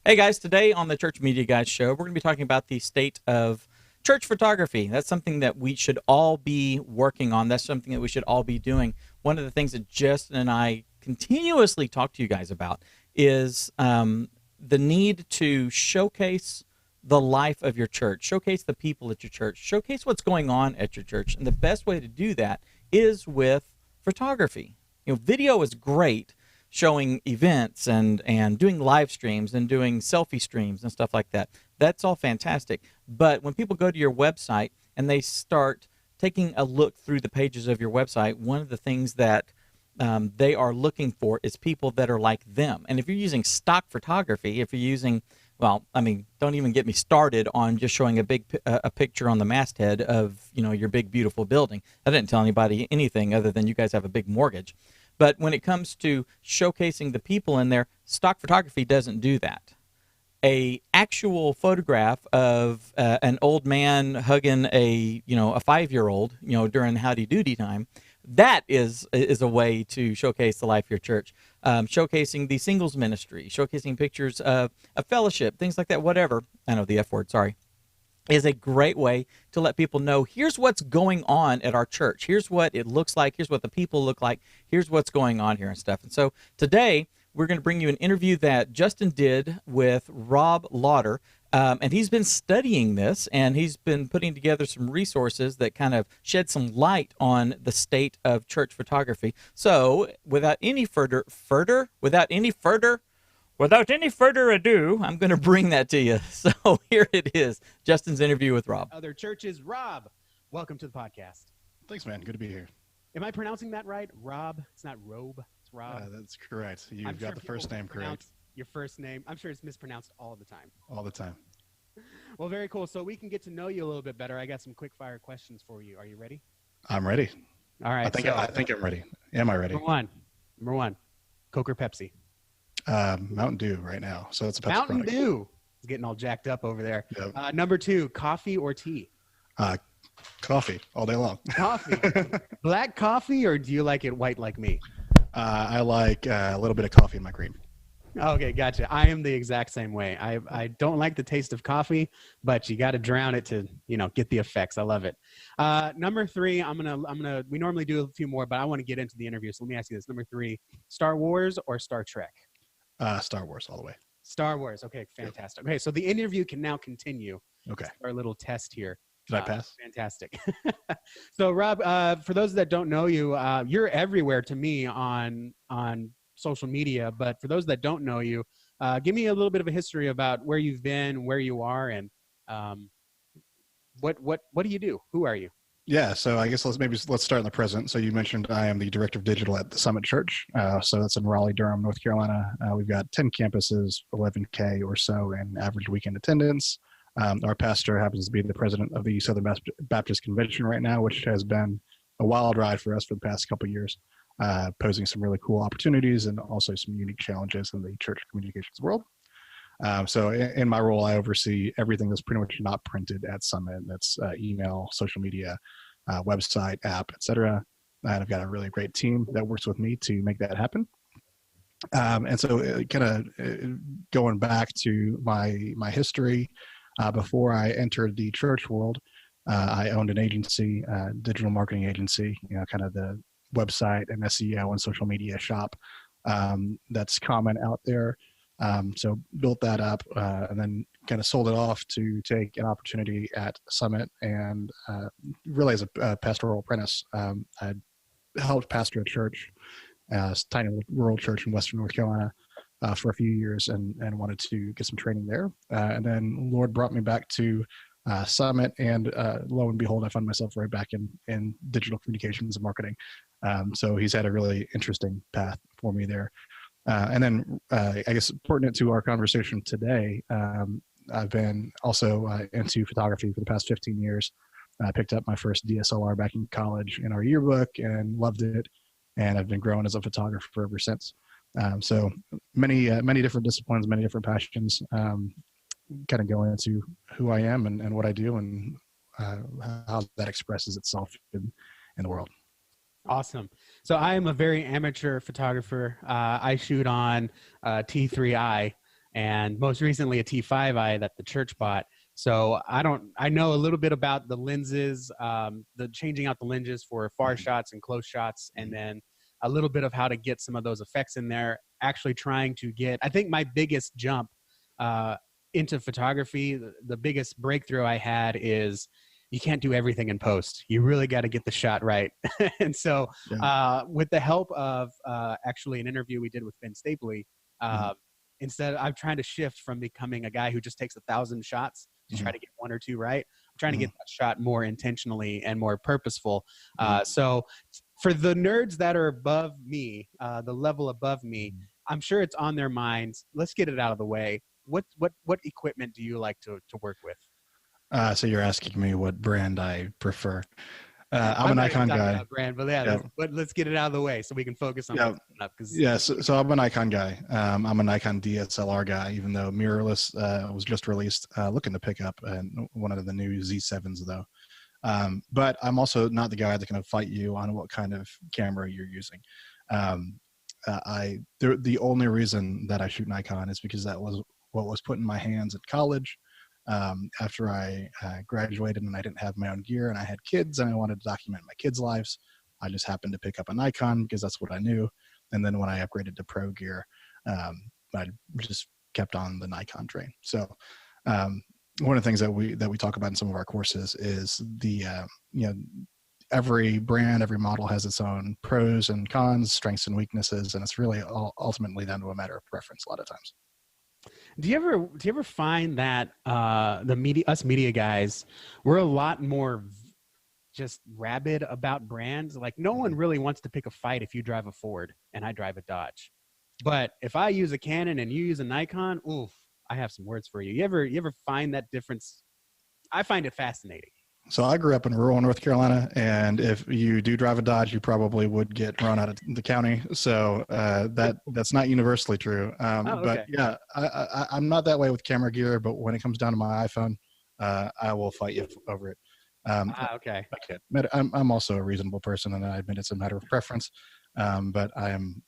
Hey guys, today on the Church Media Guys show, we're going to be talking about the state of church photography. That's something that we should all be working on. That's something that we should all be doing. One of the things that Justin and I continuously talk to you guys about is the need to showcase the life of your church, showcase the people at your church, showcase what's going on at your church. And the best way to do that is with photography. Video is great, showing events and doing live streams and doing selfie streams and stuff like that. That's all fantastic. But when people go to your website and they start taking a look through the pages of your website, one of the things that they are looking for is people that are like them. And if you're using stock photography, if you're using, well, I mean, don't even get me started on just showing a picture on the masthead of, your big, beautiful building. I didn't tell anybody anything other than you guys have a big mortgage. But when it comes to showcasing the people in there, stock photography doesn't do that. A actual photograph of an old man hugging a 5-year-old during Howdy Doody time, that is a way to showcase the life of your church. Showcasing the singles ministry, showcasing pictures of a fellowship, things like that. Whatever, I know the F word. Sorry. Is a great way to let people know, here's what's going on at our church. Here's what it looks like. Here's what the people look like. Here's what's going on here and stuff. And so today we're going to bring you an interview that Justin did with Rob Lauder. And he's been studying this, and he's been putting together some resources that kind of shed some light on the state of church photography. So without any further ado, I'm going to bring that to you. So here it is, Justin's interview with Rob. Other churches. Rob, welcome to the podcast. Thanks, man. Good to be here. Am I pronouncing that right? Rob? It's not Robe. It's Rob. That's correct. You've got the first name correct. Your first name. I'm sure it's mispronounced all the time. All the time. Well, very cool. So we can get to know you a little bit better. I got some quick fire questions for you. Are you ready? I'm ready. All right. I think I'm ready. Am I ready? Number one. Coke or Pepsi? Mountain Dew right now. So it's a Pepsi Mountain product. Dew. It's getting all jacked up over there. Yep. Number two, coffee or tea? Coffee all day long. Coffee. Black coffee, or do you like it white like me? I like a little bit of coffee in my cream. Okay, gotcha. I am the exact same way. I don't like the taste of coffee, but you got to drown it to get the effects. I love it. Number three, we normally do a few more, but I want to get into the interview. So let me ask you this: number three, Star Wars or Star Trek? Star Wars all the way. Star Wars. Okay, fantastic. Okay, so the interview can now continue. Okay. Our little test here. Did I pass? Fantastic. So Rob, for those that don't know you, you're everywhere to me on social media, but for those that don't know you, give me a little bit of a history about where you've been, where you are, and what do you do? Who are you? Yeah, so I guess let's start in the present. So you mentioned I am the director of digital at the Summit Church. So that's in Raleigh, Durham, North Carolina. We've got 10 campuses, 11K or so in average weekend attendance. Our pastor happens to be the president of the Southern Baptist Convention right now, which has been a wild ride for us for the past couple of years, posing some really cool opportunities and also some unique challenges in the church communications world. So in my role, I oversee everything that's pretty much not printed at Summit. That's email, social media, website, app, etc. And I've got a really great team that works with me to make that happen. And so kind of going back to my history, before I entered the church world, I owned an agency, digital marketing agency, kind of the website and SEO and social media shop that's common out there. So built that up and then kind of sold it off to take an opportunity at Summit, and really as a pastoral apprentice. I helped pastor a church, a tiny little rural church in Western North Carolina for a few years, and wanted to get some training there. And then Lord brought me back to Summit, and lo and behold, I found myself right back in digital communications and marketing. So he's had a really interesting path for me there. And then I guess pertinent to our conversation today, I've been also into photography for the past 15 years. I picked up my first DSLR back in college in our yearbook and loved it. And I've been growing as a photographer ever since. So many different disciplines, many different passions, kind of going into who I am and what I do and how that expresses itself in the world. Awesome. So I am a very amateur photographer. I shoot on T3i. and most recently a T5i that the church bought. So I know a little bit about the lenses, the changing out the lenses for far shots and close shots, and then a little bit of how to get some of those effects in there. Actually trying to get, I think my biggest jump into photography, the biggest breakthrough I had is you can't do everything in post. You really got to get the shot right. And so with the help of actually an interview we did with Ben Stapley, instead I'm trying to shift from becoming a guy who just takes 1,000 shots to try to get 1 or 2 right. I'm trying to get that shot more intentionally and more purposeful. So for the nerds that are above me, the level above me, I'm sure it's on their minds. Let's get it out of the way. What equipment do you like to work with? So you're asking me what brand I prefer. I'm an Nikon guy. Brand, but let's get it out of the way so we can focus on what's coming up. So I'm a Nikon guy. I'm a Nikon DSLR guy, even though mirrorless was just released. Looking to pick up one of the new Z7s though. But I'm also not the guy that's going to fight you on what kind of camera you're using. The only reason that I shoot Nikon is because that was what was put in my hands at college. After I graduated and I didn't have my own gear and I had kids and I wanted to document my kids' lives, I just happened to pick up a Nikon because that's what I knew. And then when I upgraded to pro gear, I just kept on the Nikon train. So one of the things that we talk about in some of our courses is the every brand, every model has its own pros and cons, strengths and weaknesses, and it's really ultimately down to a matter of preference a lot of times. Do you ever find that us media guys, we're a lot more just rabid about brands? Like no one really wants to pick a fight if you drive a Ford and I drive a Dodge. But if I use a Canon and you use a Nikon, oof, I have some words for you. You ever find that difference? I find it fascinating. So I grew up in rural North Carolina, and if you do drive a Dodge, you probably would get run out of the county. So that's not universally true. Okay. But yeah, I'm not that way with camera gear, but when it comes down to my iPhone, I will fight you over it. Okay. I'm also a reasonable person, and I admit it's a matter of preference. But I am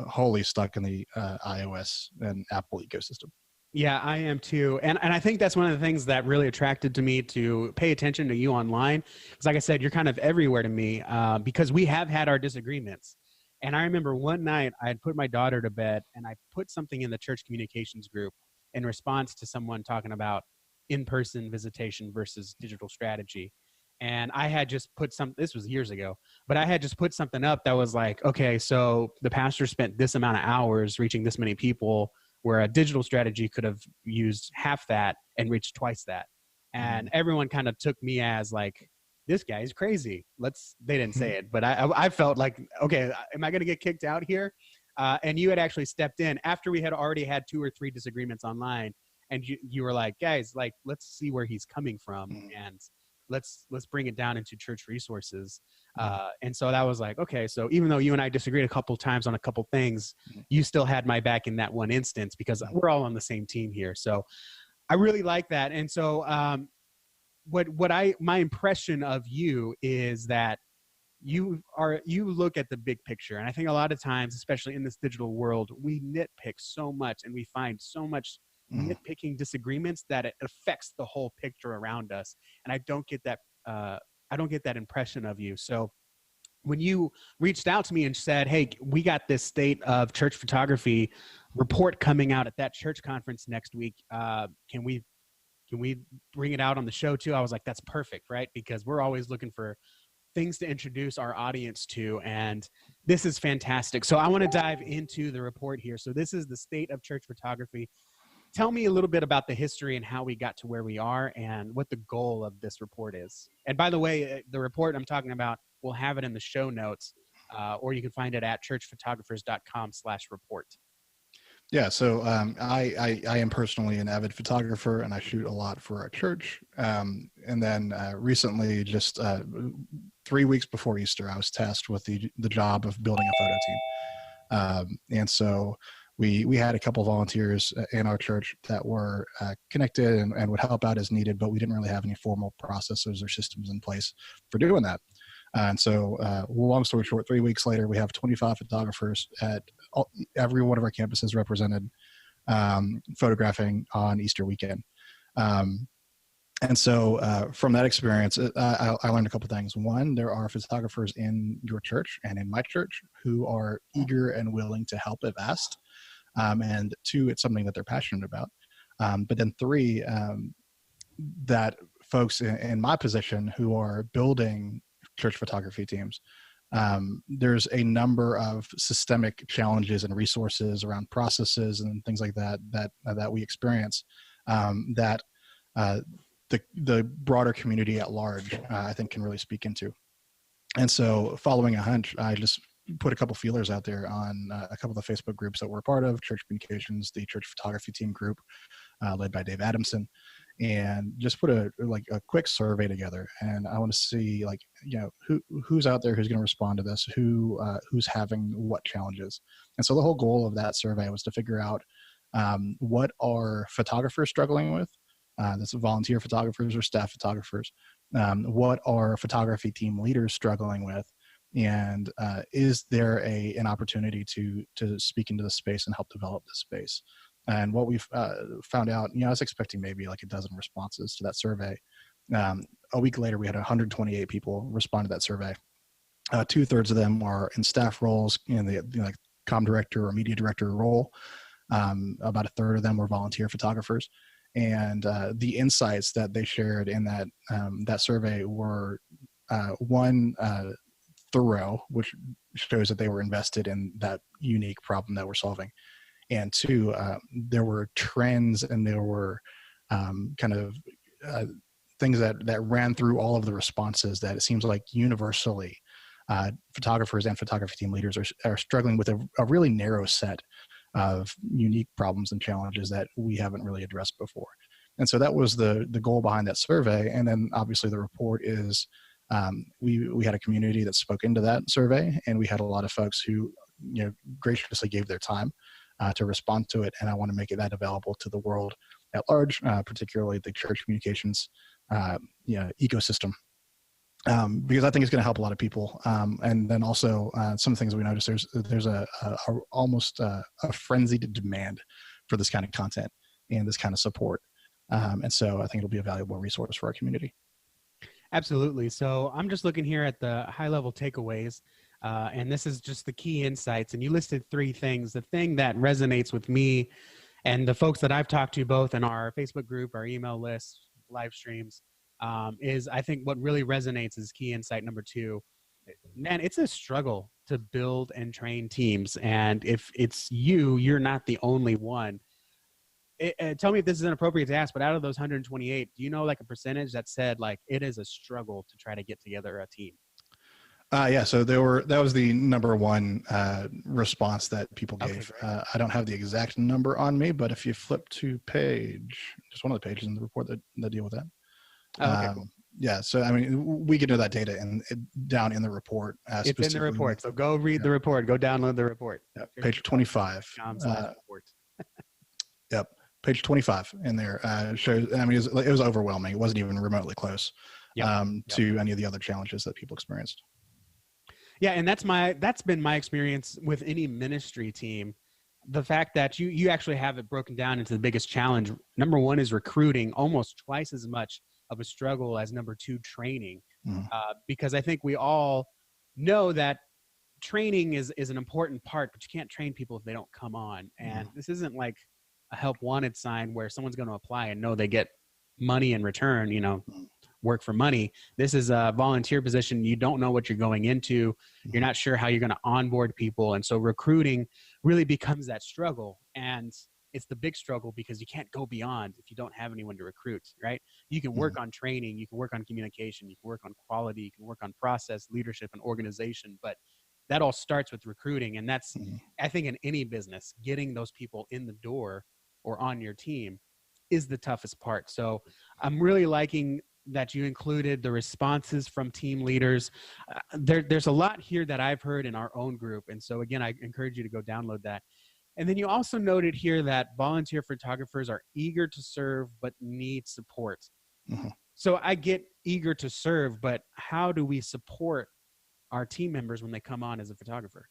wholly stuck in the iOS and Apple ecosystem. Yeah, I am too. And I think that's one of the things that really attracted to me to pay attention to you online. Because like I said, you're kind of everywhere to me because we have had our disagreements. And I remember one night I had put my daughter to bed and I put something in the church communications group in response to someone talking about in-person visitation versus digital strategy. And I had just put this was years ago, but I had just put something up that was like, okay, so the pastor spent this amount of hours reaching this many people, where a digital strategy could have used half that and reached twice that. And everyone kind of took me as like, this guy's crazy. They didn't say it, but I felt like, okay, am I going to get kicked out here? And you had actually stepped in after we had already had 2 or 3 disagreements online. And you were like, guys, like, let's see where he's coming from. And let's bring it down into church resources. And so that was like, okay, so even though you and I disagreed a couple of times on a couple things, you still had my back in that one instance because we're all on the same team here. So I really like that. And so my impression of you is that you look at the big picture. And I think a lot of times, especially in this digital world, we nitpick so much and we find so much nitpicking disagreements that it affects the whole picture around us. And I don't get that impression of you. So when you reached out to me and said, hey, we got this state of church photography report coming out at that church conference next week. Can we bring it out on the show too? I was like, that's perfect, right? Because we're always looking for things to introduce our audience to. And this is fantastic. So I want to dive into the report here. So this is the state of church photography. Tell me a little bit about the history and how we got to where we are and what the goal of this report is. And by the way, the report I'm talking about, we'll have it in the show notes, or you can find it at churchphotographers.com/report. Yeah, so I am personally an avid photographer, and I shoot a lot for our church. And then recently, just 3 weeks before Easter, I was tasked with the job of building a photo team. And so we had a couple volunteers in our church that were connected and would help out as needed, but we didn't really have any formal processes or systems in place for doing that. And so long story short, 3 weeks later, we have 25 photographers at every one of our campuses represented. photographing on Easter weekend. And so from that experience, I learned a couple of things. One, there are photographers in your church and in my church who are eager and willing to help if asked. And two, it's something that they're passionate about. But then three, that folks in my position who are building church photography teams, there's a number of systemic challenges and resources around processes and things like that we experience that the broader community at large, I think, can really speak into. And so following a hunch, I just put a couple feelers out there on a couple of the Facebook groups that we're a part of, Church Communications, the Church Photography Team group, led by Dave Adamson, and just put a quick survey together. And I want to see, like, who's out there who's going to respond to this, who's having what challenges. And so the whole goal of that survey was to figure out what are photographers struggling with. That's volunteer photographers or staff photographers. What are photography team leaders struggling with? And is there an opportunity to speak into the space and help develop the space? And what we've found out, I was expecting maybe like a dozen responses to that survey. A week later, we had 128 people respond to that survey. 2/3 of them are in staff roles in the like comm director or media director role. About 1/3 of them were volunteer photographers. And the insights that they shared in that survey were one, thorough, which shows that they were invested in that unique problem that we're solving, and two, there were trends and there were kind of things that ran through all of the responses that it seems like universally photographers and photography team leaders are struggling with a really narrow set of unique problems and challenges that we haven't really addressed before. And so that was the goal behind that survey. And then obviously the report is we had a community that spoke into that survey, and we had a lot of folks who graciously gave their time to respond to it. And I want to make that available to the world at large, particularly the church communications ecosystem. Because I think it's going to help a lot of people. And then also some things that we noticed, there's almost a frenzied demand for this kind of content and this kind of support. And so I think it'll be a valuable resource for our community. Absolutely. So I'm just looking here at the high level takeaways, and this is just the key insights. And you listed 3 things. The thing that resonates with me and the folks that I've talked to both in our Facebook group, our email list, live streams, is I think what really resonates is key insight number 2. Man, it's a struggle to build and train teams. And if it's you're not the only one. Tell me if this is inappropriate to ask, but out of those 128, do you know like a percentage that said like it is a struggle to try to get together a team? Yeah, so that was the number one response that people gave. Okay, I don't have the exact number on me, but if you flip to just one of the pages in the report that deal with that. Oh, okay, cool. Yeah, so I mean, we get into that data down in the report. It's in the report, so go read the report. Go download the report. Yeah, page 25. Yep, page 25 in there shows. I mean, it was overwhelming. It wasn't even remotely close to any of the other challenges that people experienced. Yeah, and that's been my experience with any ministry team. The fact that you actually have it broken down into the biggest challenge. Number 1 is recruiting, almost twice as much of a struggle as number 2, training. Because I think we all know that training is an important part, but you can't train people if they don't come on. And this isn't like a help wanted sign where someone's going to apply and know they get money in return, work for money. This is a volunteer position. You don't know what you're going into. You're not sure how you're going to onboard people. And so recruiting really becomes that struggle. And it's the big struggle because you can't go beyond if you don't have anyone to recruit, right? You can work on training, you can work on communication, you can work on quality, you can work on process, leadership, and organization, but that all starts with recruiting. And that's, I think in any business, getting those people in the door or on your team is the toughest part. So I'm really liking that you included the responses from team leaders. There's a lot here that I've heard in our own group. And so again, I encourage you to go download that. And then you also noted here that volunteer photographers are eager to serve, but need support. So I get eager to serve, but how do we support our team members when they come on as a photographer?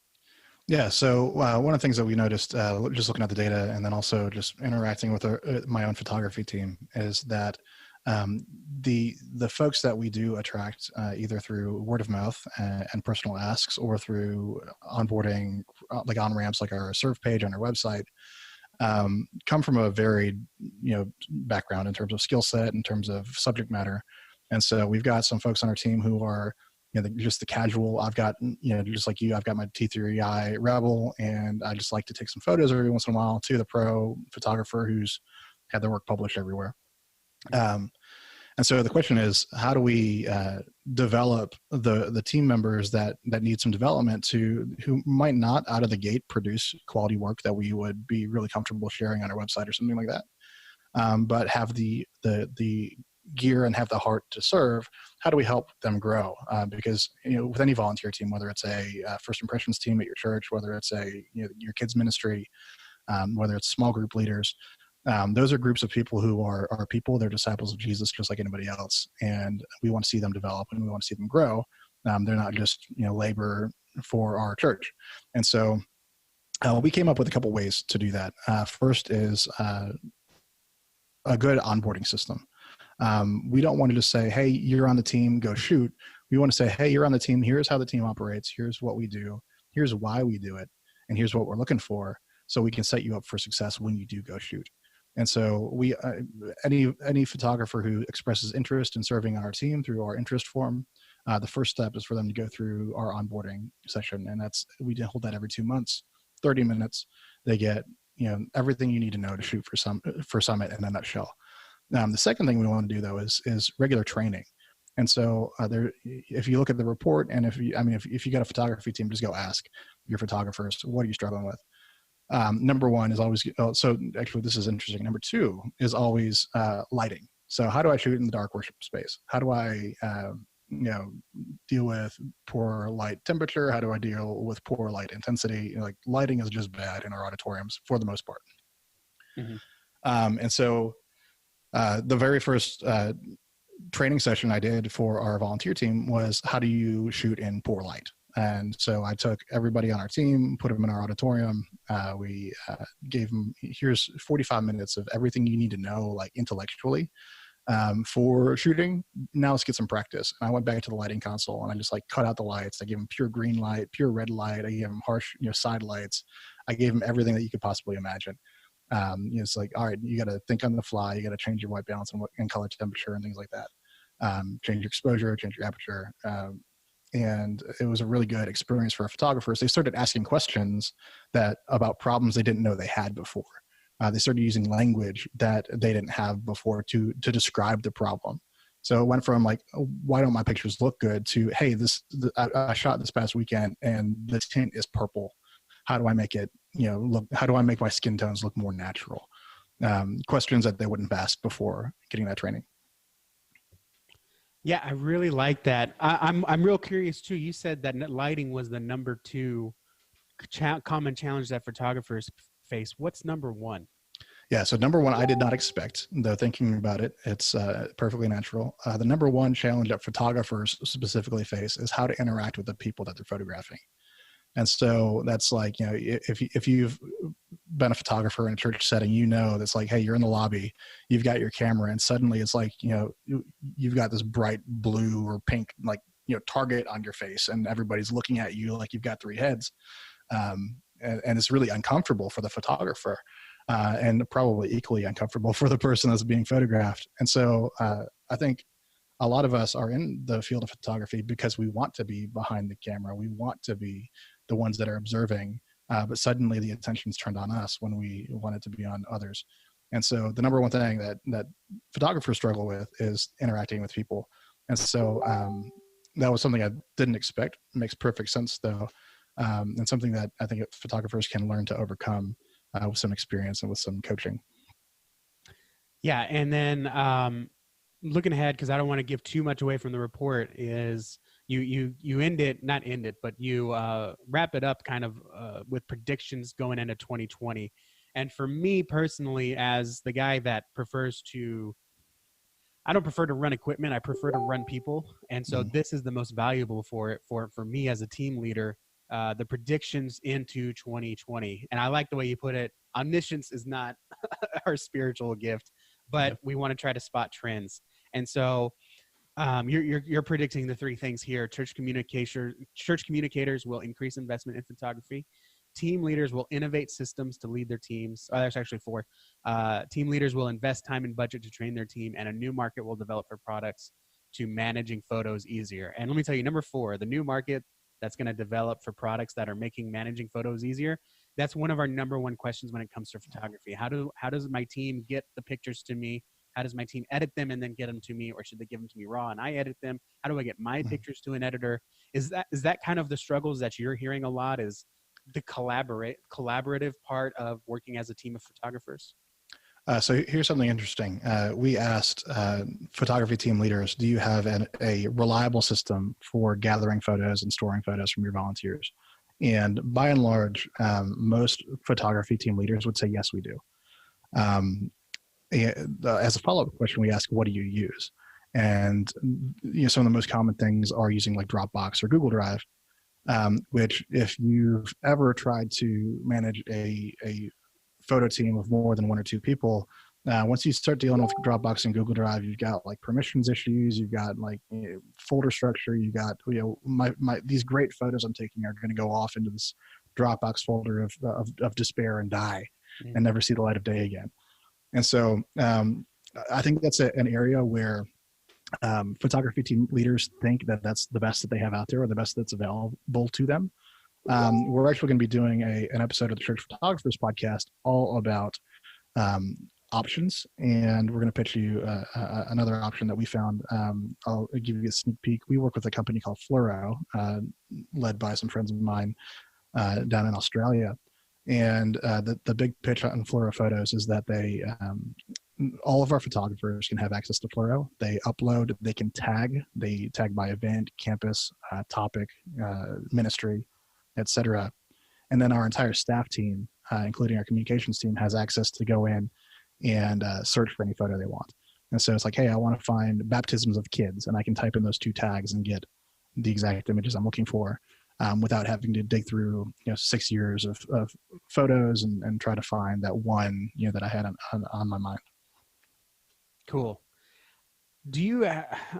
Yeah. So one of the things that we noticed, just looking at the data, and then also just interacting with my own photography team, is that um, the folks that we do attract, either through word of mouth and personal asks, or through onboarding, like on ramps, like our serve page on our website, come from a varied, background in terms of skill set, in terms of subject matter. And so we've got some folks on our team who are, just the casual. I've got, just like you, I've got my T3I Rebel, and I just like to take some photos every once in a while, to the pro photographer who's had their work published everywhere. And so the question is, how do we develop the team members that need some development, who might not out of the gate produce quality work that we would be really comfortable sharing on our website or something like that, but have the gear and have the heart to serve? How do we help them grow? Because with any volunteer team, whether it's a first impressions team at your church, whether it's your kids ministry, whether it's small group leaders, those are groups of people who are people. They're disciples of Jesus, just like anybody else, and we want to see them develop and we want to see them grow. They're not just labor for our church. And so we came up with a couple ways to do that. First is a good onboarding system. We don't want to just say, hey, you're on the team, go shoot. We want to say, hey, you're on the team, here's how the team operates, here's what we do, here's why we do it, and here's what we're looking for, so we can set you up for success when you do go shoot. And so we, any photographer who expresses interest in serving on our team through our interest form, the first step is for them to go through our onboarding session. And we hold that every 2 months, 30 minutes. They get, everything you need to know to shoot for Summit in a nutshell. The second thing we want to do, though, is regular training. And so if you look at the report, and if you got a photography team, just go ask your photographers, what are you struggling with? Number one is always, so actually this is interesting. Number two is always lighting. So how do I shoot in the dark worship space? How do I, deal with poor light temperature? How do I deal with poor light intensity? Like, lighting is just bad in our auditoriums for the most part. Mm-hmm. And so the very first training session I did for our volunteer team was, how do you shoot in poor light? And so I took everybody on our team, put them in our auditorium. We gave them, here's 45 minutes of everything you need to know, like intellectually, for shooting. Now let's get some practice. And I went back to the lighting console and I just cut out the lights. I gave them pure green light, pure red light. I gave them harsh, side lights. I gave them everything that you could possibly imagine. It's like, all right, you got to think on the fly. You got to change your white balance and color temperature and things like that. Change your exposure, change your aperture. And it was a really good experience for our photographers. They started asking questions about problems they didn't know they had before. They started using language that they didn't have before to describe the problem. So it went from like, oh, why don't my pictures look good, to, hey, I shot this past weekend and the tint is purple. How do I make it, how do I make my skin tones look more natural? Questions that they wouldn't have asked before getting that training. Yeah, I really like that. I'm real curious too. You said that lighting was the number 2 common challenge that photographers face. What's number 1? Yeah, so number 1, I did not expect, though thinking about it, it's perfectly natural. The number 1 challenge that photographers specifically face is how to interact with the people that they're photographing. And so that's like, if you've been a photographer in a church setting, that's like, hey, you're in the lobby, you've got your camera, and suddenly it's like, you've got this bright blue or pink, like, target on your face, and everybody's looking at you like you've got 3 heads. And it's really uncomfortable for the photographer, and probably equally uncomfortable for the person that's being photographed. And so I think a lot of us are in the field of photography because we want to be behind the camera. We want to be the ones that are observing, but suddenly the attention's turned on us when we want it to be on others. And so the number 1 thing that photographers struggle with is interacting with people. And so that was something I didn't expect. It makes perfect sense though. And something that I think photographers can learn to overcome with some experience and with some coaching. Yeah. And then looking ahead, because I don't want to give too much away from the report, is you not end it, but you wrap it up kind of with predictions going into 2020. And for me personally, as the guy that I don't prefer to run equipment, I prefer to run people. And so this is the most valuable for me as a team leader. the predictions into 2020. And I like the way you put it. Omniscience is not our spiritual gift, but we want to try to spot trends. And so you're predicting the three things here. Church communicators will increase investment in photography. Team leaders will innovate systems to lead their teams. Oh, there's actually four. Team leaders will invest time and budget to train their team, and a new market will develop for products to managing photos easier. And let me tell you, number four, the new market that's going to develop for products that are making managing photos easier. That's one of our number one questions when it comes to photography. How does my team get the pictures to me? How does my team edit them and then get them to me, or should they give them to me raw and I edit them? How do I get my pictures to an editor? Is that kind of the struggles that you're hearing a lot? Is the collaborative part of working as a team of photographers? So here's something interesting. We asked photography team leaders, do you have a reliable system for gathering photos and storing photos from your volunteers? And by and large, most photography team leaders would say, yes, we do. As a follow-up question, we ask, what do you use? And some of the most common things are using like Dropbox or Google Drive, which if you've ever tried to manage a photo team of more than one or two people, once you start dealing with Dropbox and Google Drive, you've got like permissions issues, you've got like folder structure, you've got these great photos I'm taking are going to go off into this Dropbox folder of despair and die and never see the light of day again. And so I think that's an area where photography team leaders think that that's the best that they have out there, or the best that's available to them. We're actually going to be doing an episode of the Church Photographers podcast all about options, and we're going to pitch you another option that we found. I'll give you a sneak peek. We work with a company called Fluoro, led by some friends of mine down in Australia. And the big pitch on Fluoro Photos is that all of our photographers can have access to Fluoro. They upload, they can tag. They tag by event, campus, topic, ministry, etc. And then our entire staff team, including our communications team, has access to go in and search for any photo they want. And so it's like, hey, I want to find baptisms of kids, and I can type in those two tags and get the exact images I'm looking for. Without having to dig through 6 years of photos and try to find that one that I had on my mind. Cool. Do you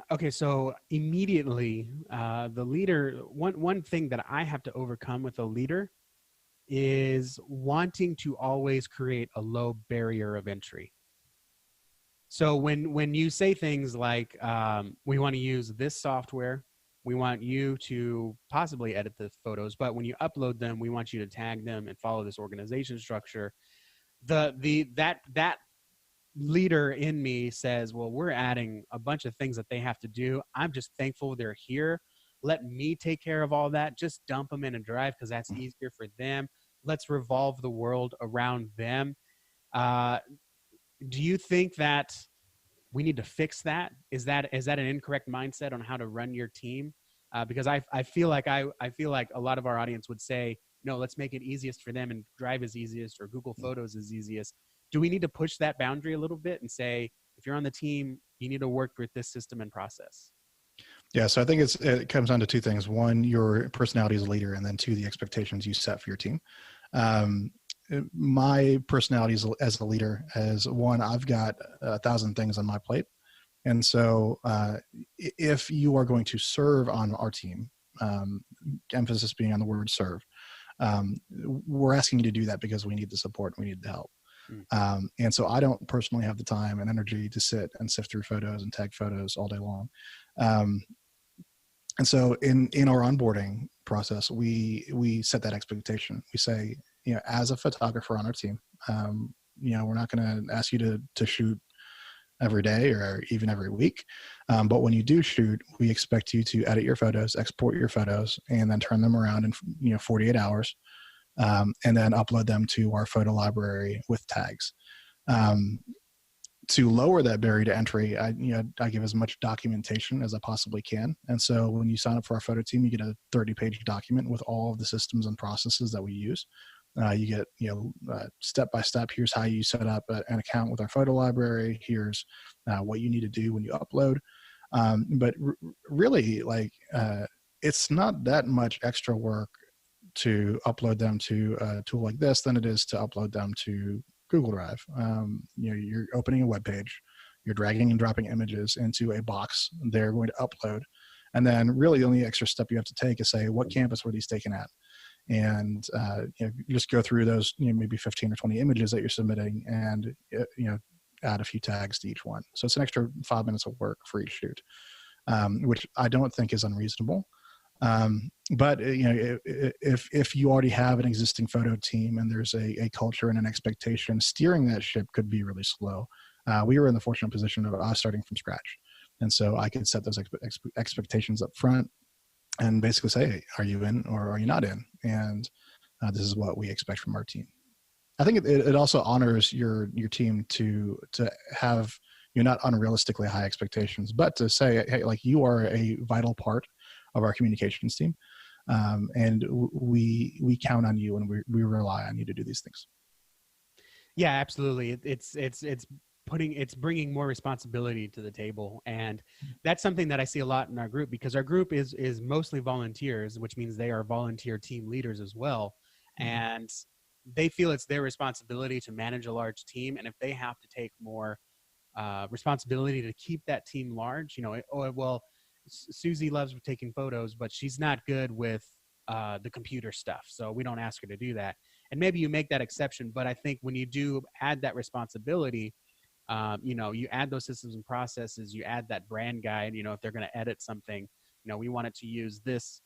okay? So immediately, the leader. One thing that I have to overcome with a leader is wanting to always create a low barrier of entry. So when you say things like, we want to use this software, we want you to possibly edit the photos, but when you upload them, we want you to tag them and follow this organization structure. That leader in me says, well, we're adding a bunch of things that they have to do. I'm just thankful they're here. Let me take care of all that. Just dump them in a drive because that's easier for them. Let's revolve the world around them. Do you think that we need to fix that? Is that an incorrect mindset on how to run your team? Because I feel like a lot of our audience would say, no, let's make it easiest for them, and Drive is easiest, or Google Photos is easiest. Do we need to push that boundary a little bit and say, if you're on the team, you need to work with this system and process? Yeah, so I think it comes down to two things. One, your personality as a leader, and then two, the expectations you set for your team. My personality as a leader is one, I've got 1,000 things on my plate. And so if you are going to serve on our team, emphasis being on the word serve, we're asking you to do that because we need the support, we need the help. And so I don't personally have the time and energy to sit and sift through photos and tag photos all day long. And so in our onboarding process, we set that expectation. We say, as a photographer on our team, we're not going to ask you to shoot every day or even every week. But when you do shoot, we expect you to edit your photos, export your photos, and then turn them around in 48 hours, and then upload them to our photo library with tags. To lower that barrier to entry, I give as much documentation as I possibly can. And so when you sign up for our photo team, you get a 30-page document with all of the systems and processes that we use. You get, step-by-step, here's how you set up an account with our photo library. Here's what you need to do when you upload. But really, it's not that much extra work to upload them to a tool like this than it is to upload them to Google Drive. You're opening a web page, you're dragging and dropping images into a box they're going to upload. And then really the only extra step you have to take is say, what campus were these taken at? And you just go through those, maybe 15 or 20 images that you're submitting, and add a few tags to each one. So it's an extra 5 minutes of work for each shoot, which I don't think is unreasonable. But if you already have an existing photo team and there's a culture and an expectation, steering that ship could be really slow. We were in the fortunate position of us starting from scratch. And so I could set those expectations up front and basically say, hey, are you in or are you not in? And this is what we expect from our team. I think it also honors your team to have not unrealistically high expectations, but to say, hey, like, you are a vital part of our communications team, and we count on you, and we rely on you to do these things. Yeah, absolutely. It's bringing more responsibility to the table, and that's something that I see a lot in our group, because our group is mostly volunteers, which means they are volunteer team leaders as well, and they feel it's their responsibility to manage a large team, and if they have to take more responsibility to keep that team large, Susie loves taking photos, but she's not good with the computer stuff, so we don't ask her to do that. And maybe you make that exception, but I think when you do add that responsibility, you add those systems and processes, you add that brand guide, if they're going to edit something, we want it to use this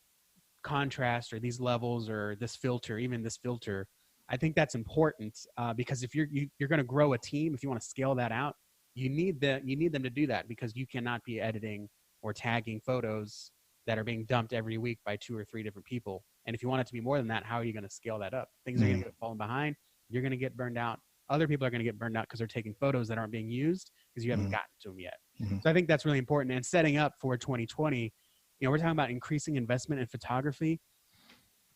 contrast or these levels or this filter, even this filter. I think that's important because if you're going to grow a team, if you want to scale that out, you need them to do that, because you cannot be editing or tagging photos that are being dumped every week by 2 or 3 different people. And if you want it to be more than that, how are you going to scale that up? Things are going to get falling behind. You're going to get burned out. Other people are going to get burned out because they're taking photos that aren't being used because you haven't gotten to them yet. So I think that's really important. And setting up for 2020, we're talking about increasing investment in photography.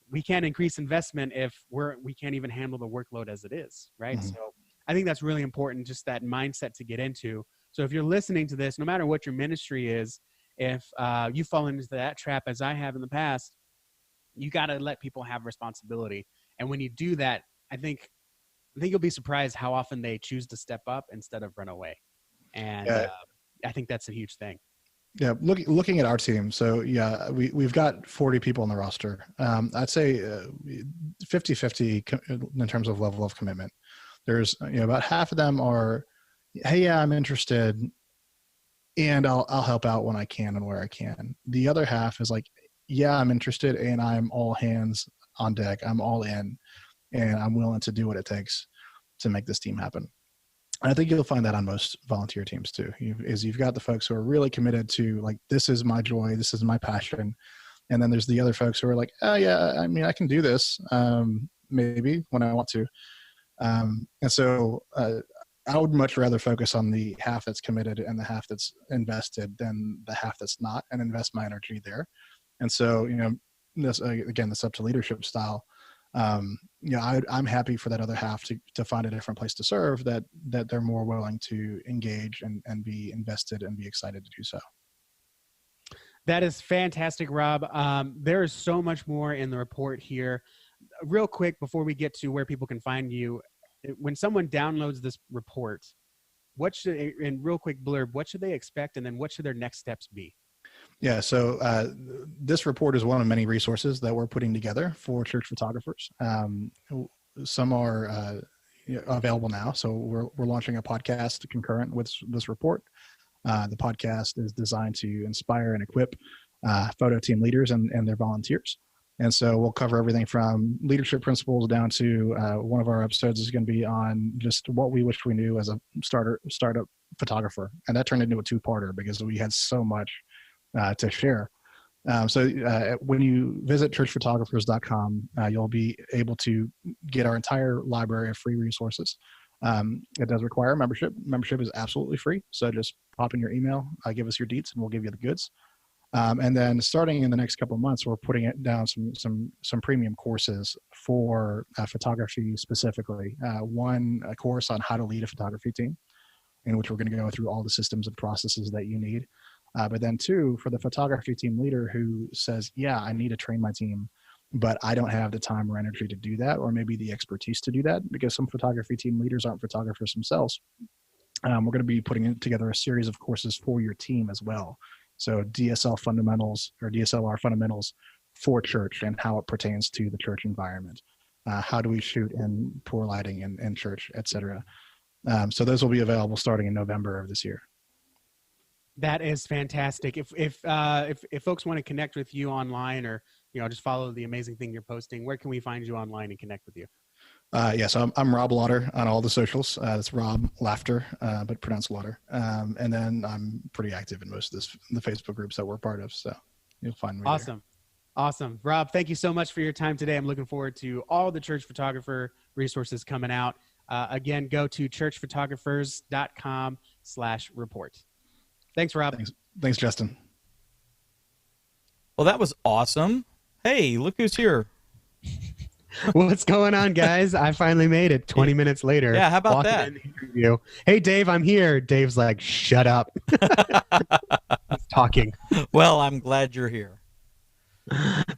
We can't increase investment if we can't even handle the workload as it is, right? So I think that's really important, just that mindset to get into. So if you're listening to this, no matter what your ministry is, if you fall into that trap, as I have in the past, you got to let people have responsibility. And when you do that, I think you'll be surprised how often they choose to step up instead of run away. And I think that's a huge thing. Yeah, looking at our team, so yeah, we've got 40 people on the roster. I'd say 50-50 in terms of level of commitment. There's about half of them are, hey, yeah, I'm interested, and I'll help out when I can and where I can. The other half is like, yeah, I'm interested, and I'm all hands on deck. I'm all in, and I'm willing to do what it takes to make this team happen. And I think you'll find that on most volunteer teams too. You've got the folks who are really committed to, like, this is my joy, this is my passion. And then there's the other folks who are like, oh yeah, I mean, I can do this, maybe when I want to. And so I would much rather focus on the half that's committed and the half that's invested than the half that's not, and invest my energy there. And so, this, again, that's up to leadership style. I'm happy for that other half to find a different place to serve, that they're more willing to engage and be invested and be excited to do so. That is fantastic, Rob. There is so much more in the report here. Real quick, before we get to where people can find you, when someone downloads this report, in real quick blurb, what should they expect? And then what should their next steps be? Yeah, so this report is one of many resources that we're putting together for church photographers. Some are available now, so we're launching a podcast concurrent with this report. The podcast is designed to inspire and equip photo team leaders and their volunteers. And so we'll cover everything from leadership principles down to one of our episodes is going to be on just what we wish we knew as a startup photographer. And that turned into a 2-parter because we had so much to share. So when you visit churchphotographers.com, you'll be able to get our entire library of free resources. It does require membership. Membership is absolutely free. So just pop in your email, give us your deets, and we'll give you the goods. And then starting in the next couple of months, we're putting it down some premium courses for photography specifically. One, a course on how to lead a photography team, in which we're going to go through all the systems and processes that you need. But then 2, for the photography team leader who says, yeah, I need to train my team but I don't have the time or energy to do that, or maybe the expertise to do that, because some photography team leaders aren't photographers themselves. We're going to be putting together a series of courses for your team as well. So DSL fundamentals or DSLR fundamentals for church and how it pertains to the church environment. How do we shoot in poor lighting in church, et cetera. So those will be available starting in November of this year. That is fantastic. If folks want to connect with you online, or just follow the amazing thing you're posting, where can we find you online and connect with you? So I'm Rob Lauder on all the socials. It's Rob Laughter, but pronounced Lauder. And then I'm pretty active in most of the Facebook groups that we're part of. So you'll find me there. Awesome. Rob, thank you so much for your time today. I'm looking forward to all the church photographer resources coming out. Again, go to churchphotographers.com/report. Thanks, Rob. Thanks, Justin. Well, that was awesome. Hey, look who's here. What's going on, guys? I finally made it 20 minutes later. Yeah, how about that? Hey, Dave, I'm here. Dave's like, shut up. He's talking. Well, I'm glad you're here.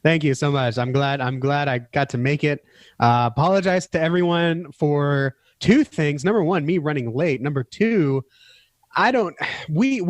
Thank you so much. I'm glad I got to make it. Apologize to everyone for two things. Number one, me running late. Number two, me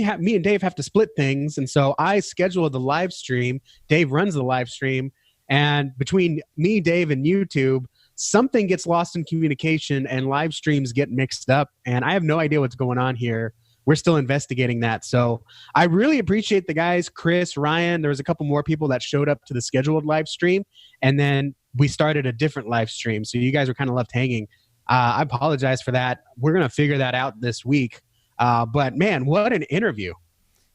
and Dave have to split things. And so I scheduled the live stream. Dave runs the live stream. And between me, Dave, and YouTube, something gets lost in communication and live streams get mixed up. And I have no idea what's going on here. We're still investigating that. So I really appreciate the guys, Chris, Ryan. There was a couple more people that showed up to the scheduled live stream. And then we started a different live stream. So you guys were kind of left hanging. I apologize for that. We're going to figure that out this week. But man, what an interview.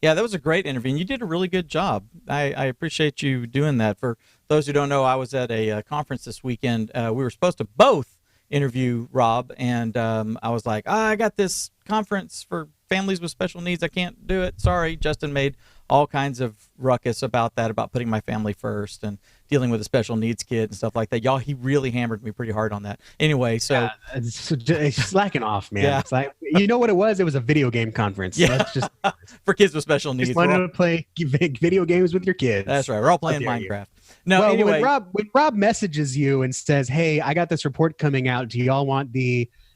Yeah, that was a great interview, and you did a really good job. I appreciate you doing that. For those who don't know, I was at a conference this weekend. We were supposed to both interview Rob, and I was like, I got this conference for families with special needs. I can't do it. Sorry. Justin made all kinds of ruckus about that, about putting my family first and dealing with a special needs kid and stuff like that. Y'all, he really hammered me pretty hard on that. Anyway, so yeah, it's slacking off, man. Yeah. It's like, you know what it was? It was a video game conference. Yeah. Let's just for kids with special needs. Just wanted to play video games with your kids. That's right. We're all playing Minecraft. No, well, anyway. When Rob messages you and says, hey, I got this report coming out. Do y'all want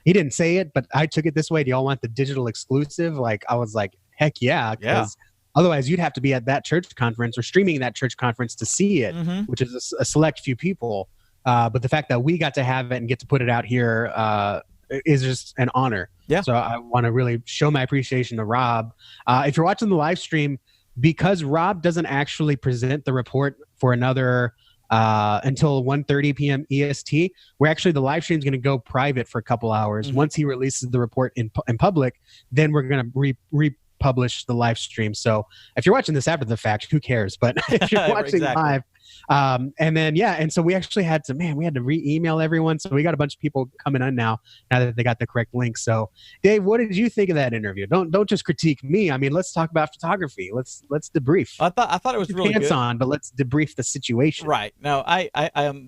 he didn't say it, but I took it this way. Do y'all want the digital exclusive? Like, I was like, heck yeah. Because otherwise you'd have to be at that church conference or streaming that church conference to see it, which is a select few people. But the fact that we got to have it and get to put it out here is just an honor. Yeah. So I want to really show my appreciation to Rob. If you're watching the live stream, because Rob doesn't actually present the report for another until 1:30 p.m. EST, the live stream is going to go private for a couple hours. Once he releases the report in public, then we're going to republish the live stream. So if you're watching this after the fact, who cares? But if you're watching live, and so we actually had to re-email everyone. So we got a bunch of people coming on now that they got the correct link. So Dave, what did you think of that interview? Don't just critique me. I mean, let's talk about photography. Let's debrief. I thought it was really good. On, but let's debrief the situation. Right. No,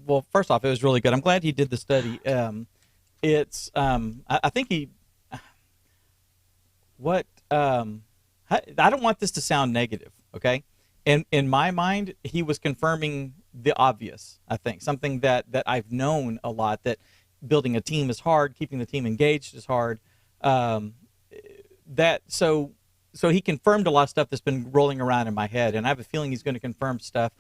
well, first off, it was really good. I'm glad he did the study. I think I don't want this to sound negative. Okay. In my mind, he was confirming the obvious, I think, something that I've known a lot, that building a team is hard, keeping the team engaged is hard. So he confirmed a lot of stuff that's been rolling around in my head, and I have a feeling he's going to confirm stuff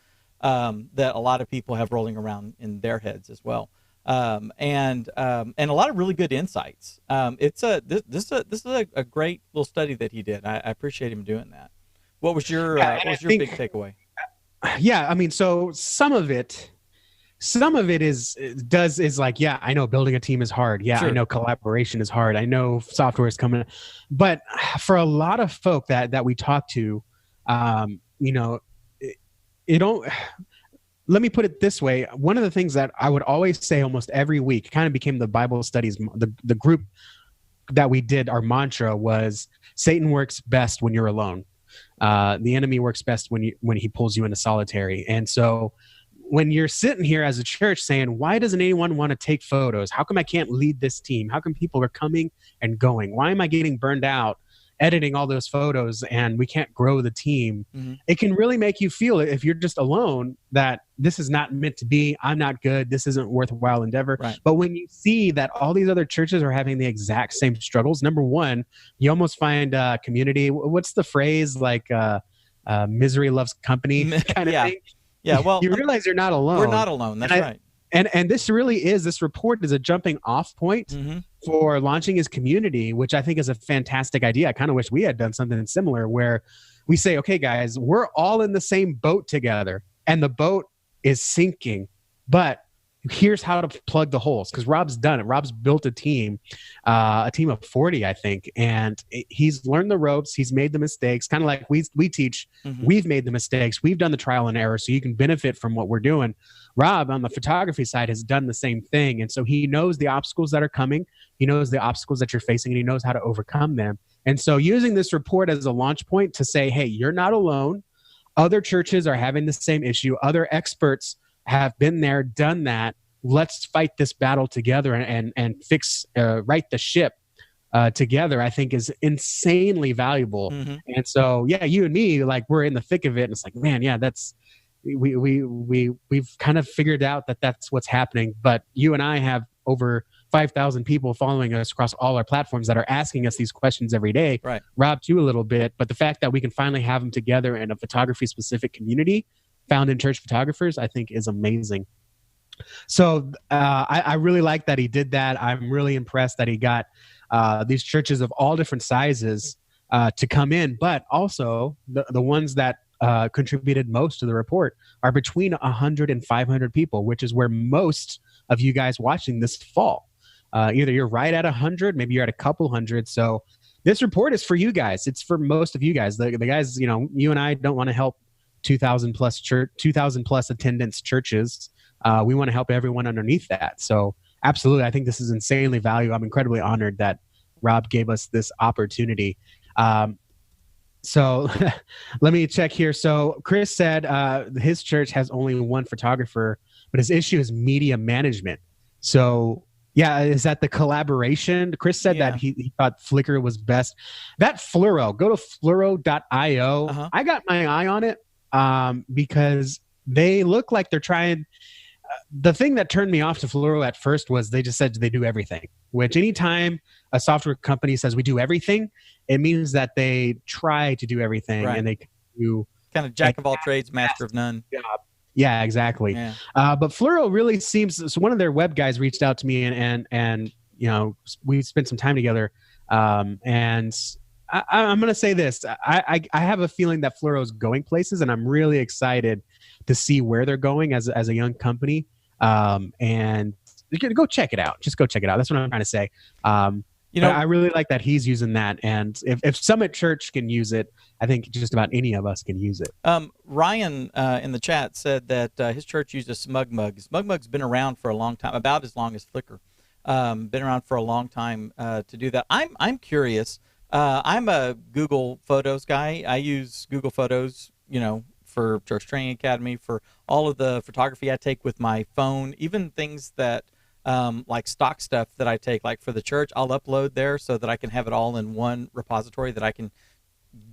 that a lot of people have rolling around in their heads as well. And a lot of really good insights. This is a great little study that he did. I appreciate him doing that. What was your big takeaway? Yeah, I mean, so some of it is like, yeah, I know building a team is hard. Yeah, sure. I know collaboration is hard. I know software is coming, but for a lot of folk that we talk to, let me put it this way. One of the things that I would always say almost every week, kind of became the Bible studies, the group that we did, our mantra was, Satan works best when you're alone. The enemy works best when he pulls you into solitary. And so when you're sitting here as a church saying, why doesn't anyone want to take photos? How come I can't lead this team? How come people are coming and going? Why am I getting burned out? editing all those photos and we can't grow the team, Mm-hmm. it can really make you feel, if you're just alone, that this is not meant to be. I'm not good. This isn't worthwhile endeavor. Right. But when you see that all these other churches are having the exact same struggles, number one, you almost find community. What's the phrase, like misery loves company kind of thing? Yeah, well, you realize you're not alone. We're not alone. That's right. And this report is a jumping off point Mm-hmm. for launching his community, which I think is a fantastic idea. I kind of wish we had done something similar where we say, okay, guys, we're all in the same boat together and the boat is sinking, but here's how to plug the holes. Because Rob's done it. Rob's built a team of 40, I think, and he's learned the ropes. He's made the mistakes, kind of like we teach. Mm-hmm. We've made the mistakes. We've done the trial and error, so you can benefit from what we're doing. Rob, on the photography side, has done the same thing, and so he knows the obstacles that are coming. He knows the obstacles that you're facing, and he knows how to overcome them. And so using this report as a launch point to say, hey, you're not alone. Other churches are having the same issue. Other experts have been there, done that. Let's fight this battle together and fix, right the ship together, I think is insanely valuable. Mm-hmm. And so, yeah, you and me, like, we're in the thick of it. And it's like, man, yeah, we've kind of figured out that that's what's happening. But you and I have over 5,000 people following us across all our platforms that are asking us these questions every day. Right. Rob too, a little bit, but the fact that we can finally have them together in a photography specific community found in church photographers, I think is amazing. So I really like that he did that. I'm really impressed that he got these churches of all different sizes to come in, but also the ones that contributed most to the report are between 100 and 500 people, which is where most of you guys watching this fall. Either you're right at 100, maybe you're at a couple hundred. So this report is for you guys. It's for most of you guys. The guys, you and I don't want to help 2,000 plus attendance churches. We want to help everyone underneath that. So absolutely, I think this is insanely valuable. I'm incredibly honored that Rob gave us this opportunity. So let me check here. So Chris said his church has only one photographer, but his issue is media management. So yeah, is that the collaboration? Chris said that he thought Flickr was best. That Fluoro, go to fluoro.io. Uh-huh. I got my eye on it because they look like they're trying. The thing that turned me off to Fluoro at first was they just said they do everything, which anytime a software company says we do everything, it means that they try to do everything, right. And they do kind of jack of all trades, master of none. Job. Yeah, exactly. Yeah. But Fluoro really seems, so one of their web guys reached out to me and we spent some time together. And I'm going to say this. I have a feeling that Fluoro is going places, and I'm really excited to see where they're going as a young company. And go check it out. Just go check it out. That's what I'm trying to say. I really like that he's using that. And if Summit Church can use it, I think just about any of us can use it. Ryan in the chat said that his church uses SmugMug. SmugMug's been around for a long time, about as long as Flickr. Been around for a long time to do that. I'm curious. I'm a Google Photos guy. I use Google Photos, for Church Training Academy, for all of the photography I take with my phone, even things that like stock stuff that I take, like for the church, I'll upload there so that I can have it all in one repository that I can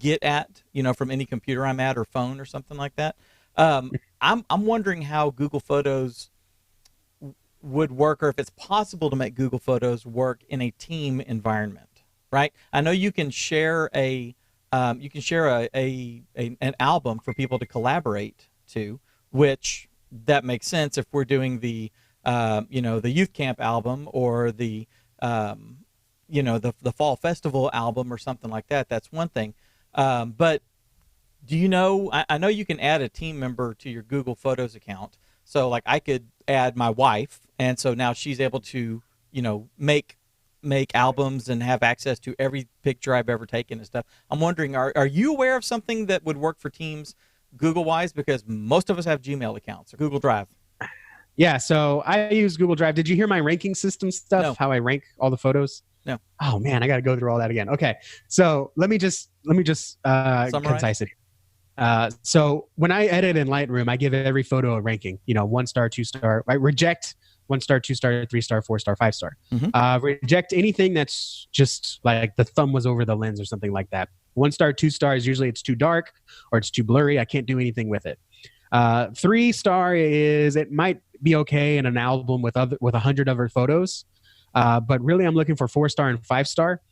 get at, from any computer I'm at or phone or something like that. I'm wondering how Google Photos would work, or if it's possible to make Google Photos work in a team environment, right? I know you can share an album for people to collaborate to, which that makes sense if we're doing the the youth camp album or the fall festival album or something like that. That's one thing. But do you know, I know you can add a team member to your Google Photos account. So like I could add my wife, and so now she's able to, make albums and have access to every picture I've ever taken and stuff. I'm wondering, are you aware of something that would work for teams Google-wise? Because most of us have Gmail accounts or Google Drive. Yeah, so I use Google Drive. Did you hear my ranking system stuff? No. How I rank all the photos? No. Oh man, I got to go through all that again. Okay, so let me just concise it. So when I edit in Lightroom, I give every photo a ranking. 1 star, 2 star. I reject 1 star, 2 star, 3 star, 4 star, 5 star. Mhm. Reject anything that's just like the thumb was over the lens or something like that. 1 star, 2 stars, usually it's too dark or it's too blurry. I can't do anything with it. 3 star is, it might be okay in an album with 100 other photos. But really I'm looking for 4 star and 5 star.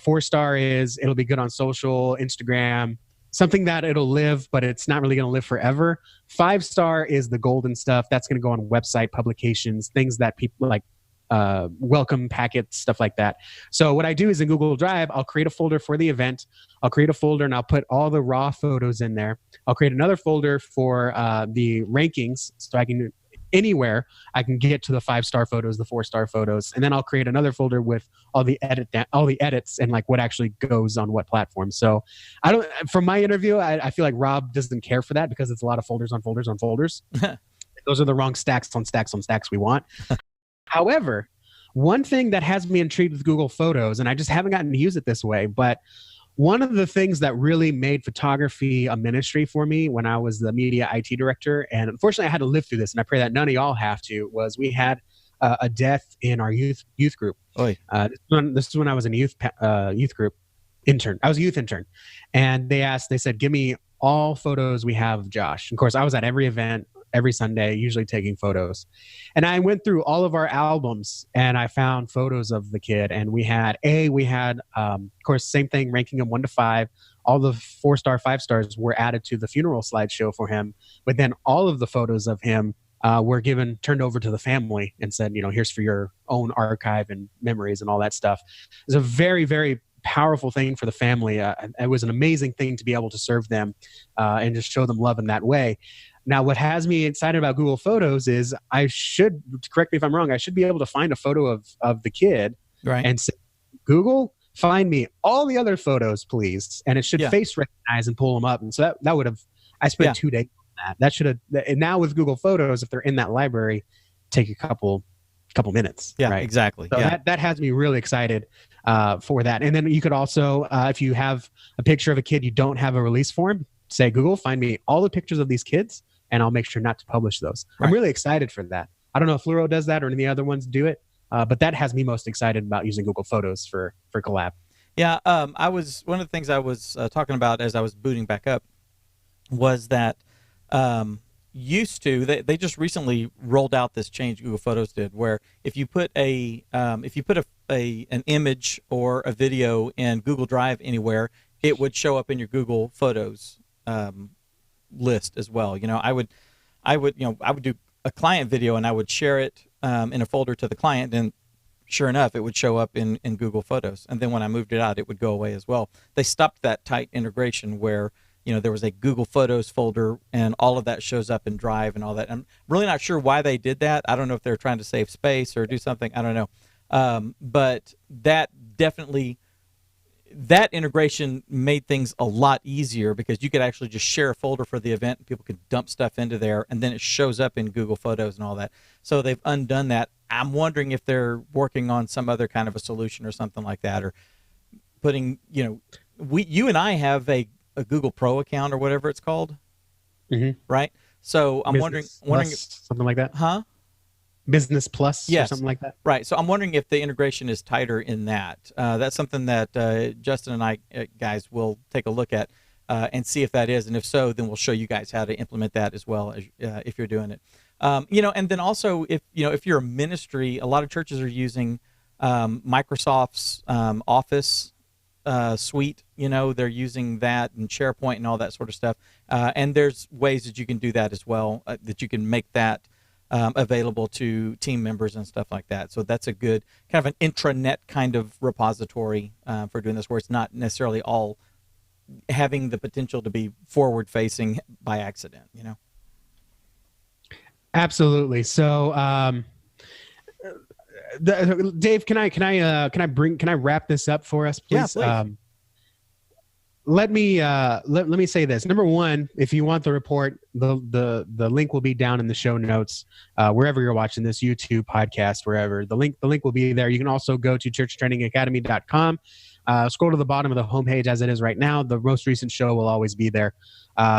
4 star is, it'll be good on social, Instagram, something that it'll live, but it's not really going to live forever. 5 star is the golden stuff. That's going to go on website publications, things that people like, welcome packets, stuff like that. So what I do is in Google Drive, I'll create a folder for the event. I'll create a folder and I'll put all the raw photos in there. I'll create another folder for the rankings, so I can anywhere I can get to the 5 star photos, the 4 star photos, and then I'll create another folder with all the edits and like what actually goes on what platform. So I don't, from my interview, I feel like Rob doesn't care for that because it's a lot of folders on folders on folders. Those are the wrong stacks on stacks on stacks we want. However, one thing that has me intrigued with Google Photos, and I just haven't gotten to use it this way, but one of the things that really made photography a ministry for me when I was the media IT director, and unfortunately I had to live through this, and I pray that none of y'all have to, was we had a death in our youth group. This is when I was in a youth group intern. I was a youth intern, and they said, give me all photos we have of Josh. Of course, I was at every event, every Sunday, usually taking photos. And I went through all of our albums and I found photos of the kid. And we had, of course, same thing, ranking him 1 to 5. All the 4 star, 5 stars were added to the funeral slideshow for him. But then all of the photos of him were turned over to the family and said, here's for your own archive and memories and all that stuff. It was a very, very powerful thing for the family. It was an amazing thing to be able to serve them and just show them love in that way. Now, what has me excited about Google Photos is correct me if I'm wrong, I should be able to find a photo of the kid, right, and say, Google, find me all the other photos, please. And it should face recognize and pull them up. And so that would have, I spent 2 days on that. That should have, and now with Google Photos, if they're in that library, take a couple minutes. Yeah, right? Exactly. So that has me really excited for that. And then you could also, if you have a picture of a kid you don't have a release form, say, Google, find me all the pictures of these kids, and I'll make sure not to publish those. Right. I'm really excited for that. I don't know if Fluoro does that or any of the other ones do it, but that has me most excited about using Google Photos for collab. Yeah, one of the things I was talking about as I was booting back up was that they just recently rolled out this change Google Photos did, where if you put an image or a video in Google Drive anywhere, it would show up in your Google Photos list as well. I would do a client video and I would share it in a folder to the client, and sure enough, it would show up in Google Photos. And then when I moved it out, it would go away as well. They stopped that tight integration where there was a Google Photos folder and all of that shows up in Drive and all that. I'm really not sure why they did that. I don't know if they're trying to save space or do something. I don't know. But that definitely, that integration made things a lot easier because you could actually just share a folder for the event and people could dump stuff into there and then it shows up in Google Photos and all that. So they've undone that. I'm wondering if they're working on some other kind of a solution or something like that, or putting, you and I have a Google Pro account or whatever it's called, right? So I'm wondering something like that, huh? Business Plus, yes, or something like that, right? So I'm wondering if the integration is tighter in that. That's something that Justin and I guys will take a look at and see if that is, and if so, then we'll show you guys how to implement that as well as if you're doing it. And then also if you're a ministry, a lot of churches are using Microsoft's Office suite. They're using that and SharePoint and all that sort of stuff. And there's ways that you can do that as well, that you can make that available to team members and stuff like that. So that's a good kind of an intranet kind of repository for doing this, where it's not necessarily all having the potential to be forward facing by accident. Absolutely. So, Dave, can I wrap this up for us, please? Yeah, please. Let me say this. Number one, if you want the report, the link will be down in the show notes, wherever you're watching this, YouTube, podcast, wherever. The link will be there. You can also go to churchtrainingacademy.com. Scroll to the bottom of the homepage as it is right now. The most recent show will always be there.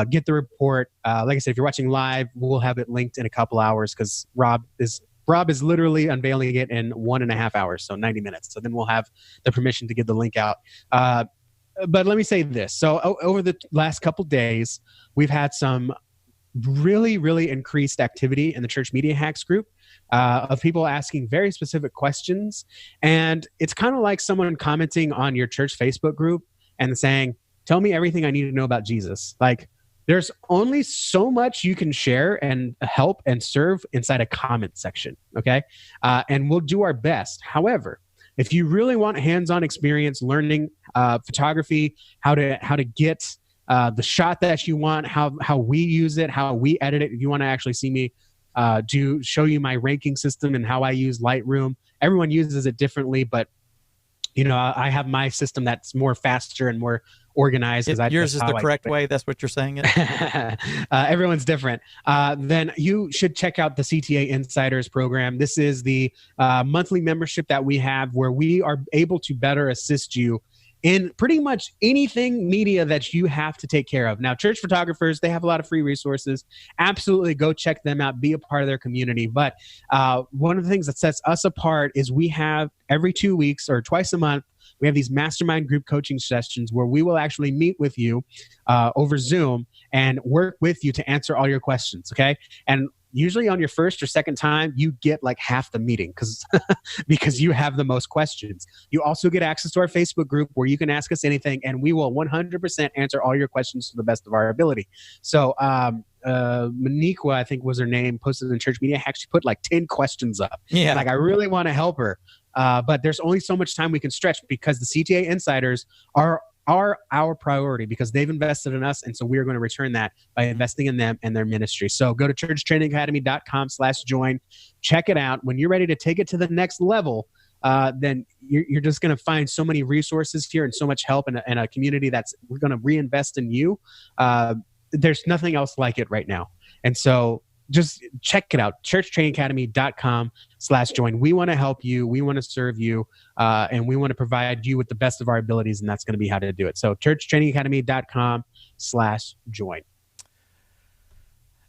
Get the report. Like I said, if you're watching live, we'll have it linked in a couple hours because Rob is Rob is literally unveiling it in 1.5 hours, so 90 minutes. So then we'll have the permission to get the link out. But let me say this. So over the last couple days, we've had some really, really increased activity in the Church Media Hacks group of people asking very specific questions. And it's kind of like someone commenting on your church Facebook group and saying, tell me everything I need to know about Jesus. Like, there's only so much you can share and help and serve inside a comment section, okay? And we'll do our best. However, if you really want hands-on experience learning photography, how to get the shot that you want, how we use it, how we edit it. If you want to actually see me show you my ranking system and how I use Lightroom. Everyone uses it differently, but I have my system that's more faster and more organized. Yours is the correct way. That's what you're saying. Everyone's different. Then you should check out the CTA Insiders program. This is the monthly membership that we have where we are able to better assist you in pretty much anything media that you have to take care of. Now, church photographers, they have a lot of free resources. Absolutely go check them out, be a part of their community. But one of the things that sets us apart is we have every 2 weeks or twice a month, we have these mastermind group coaching sessions where we will actually meet with you over Zoom and work with you to answer all your questions, okay? And usually on your first or second time, you get like half the meeting because you have the most questions. You also get access to our Facebook group where you can ask us anything, and we will 100% answer all your questions to the best of our ability. So Moniqua, I think was her name, posted in Church Media Hacks. She put like 10 questions up. Yeah. Like, I really want to help her. But there's only so much time we can stretch because the CTA Insiders are our priority because they've invested in us. And so we're going to return that by investing in them and their ministry. So go to churchtrainingacademy.com/join. Check it out. When you're ready to take it to the next level, then you're just going to find so many resources here and so much help and a community we're going to reinvest in you. There's nothing else like it right now. And so just check it out, churchtrainingacademy.com/join. We want to help you. We want to serve you. And we want to provide you with the best of our abilities. And that's going to be how to do it. So churchtrainingacademy.com/join.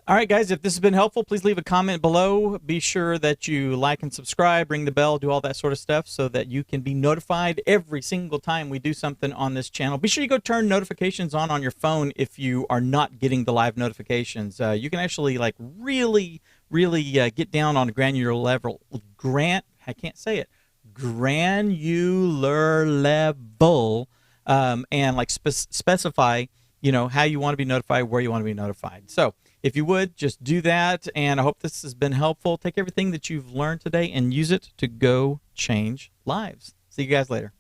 All right, guys, if this has been helpful, please leave a comment below. Be sure that you like and subscribe, ring the bell, do all that sort of stuff so that you can be notified every single time we do something on this channel. Be sure you go turn notifications on your phone if you are not getting the live notifications. You can actually like really get down on a granular level. I can't say it. Granular level, and like specify, how you want to be notified, where you want to be notified. So if you would, just do that, and I hope this has been helpful. Take everything that you've learned today and use it to go change lives. See you guys later.